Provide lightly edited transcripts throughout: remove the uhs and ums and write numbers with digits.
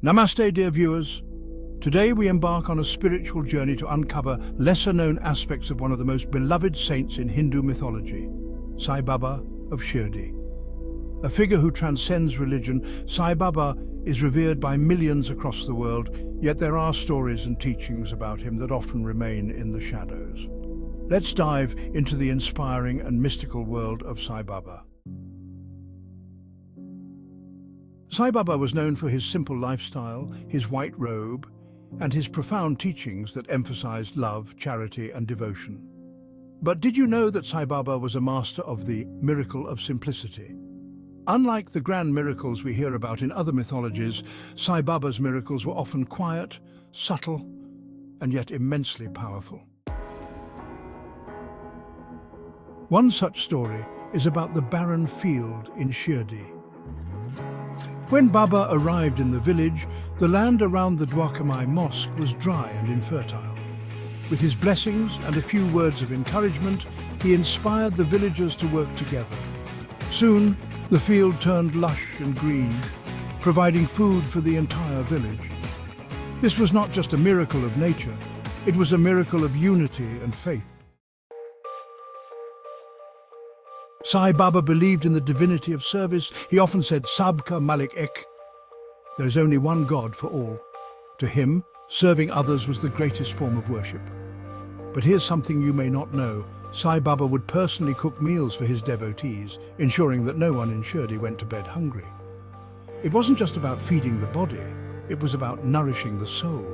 Namaste, dear viewers. Today we embark on a spiritual journey to uncover lesser-known aspects of one of the most beloved saints in Hindu mythology, Sai Baba of Shirdi. A figure who transcends religion, Sai Baba is revered by millions across the world, yet there are stories and teachings about him that often remain in the shadows. Let's dive into the inspiring and mystical world of Sai Baba. Sai Baba was known for his simple lifestyle, his white robe, and his profound teachings that emphasized love, charity, and devotion. But did you know that Sai Baba was a master of the miracle of simplicity? Unlike the grand miracles we hear about in other mythologies, Sai Baba's miracles were often quiet, subtle, and yet immensely powerful. One such story is about the barren field in Shirdi. When Baba arrived in the village, the land around the Dwarkamai mosque was dry and infertile. With his blessings and a few words of encouragement, he inspired the villagers to work together. Soon, the field turned lush and green, providing food for the entire village. This was not just a miracle of nature, it was a miracle of unity and faith. Sai Baba believed in the divinity of service. He often said, Sabka Malik Ek. There is only one God for all. To him, serving others was the greatest form of worship. But here's something you may not know. Sai Baba would personally cook meals for his devotees, ensuring that no one in Shirdi went to bed hungry. It wasn't just about feeding the body, it was about nourishing the soul.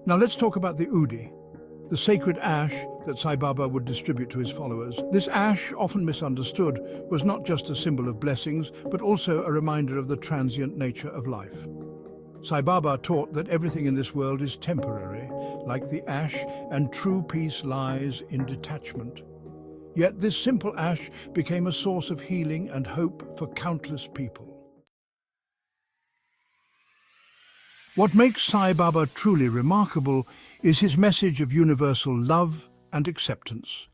Now let's talk about the Udi, the sacred ash that Sai Baba would distribute to his followers. This ash, often misunderstood, was not just a symbol of blessings, but also a reminder of the transient nature of life. Sai Baba taught that everything in this world is temporary, like the ash, and true peace lies in detachment. Yet this simple ash became a source of healing and hope for countless people. What makes Sai Baba truly remarkable is his message of universal love and acceptance.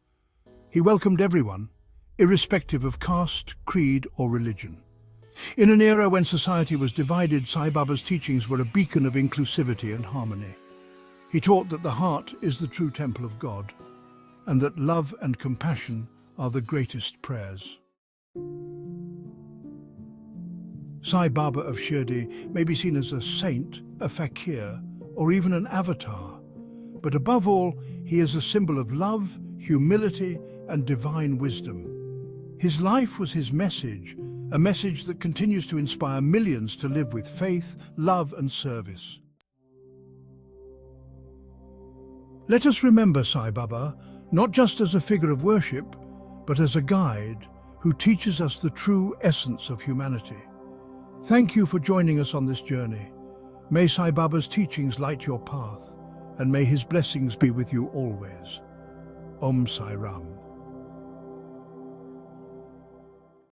He welcomed everyone, irrespective of caste, creed, or religion. In an era when society was divided, Sai Baba's teachings were a beacon of inclusivity and harmony. He taught that the heart is the true temple of God, and that love and compassion are the greatest prayers. Sai Baba of Shirdi may be seen as a saint, a fakir, or even an avatar. But above all, he is a symbol of love, humility, and divine wisdom. His life was his message, a message that continues to inspire millions to live with faith, love, and service. Let us remember Sai Baba, not just as a figure of worship, but as a guide who teaches us the true essence of humanity. Thank you for joining us on this journey. May Sai Baba's teachings light your path, and may his blessings be with you always. Om Sai Ram.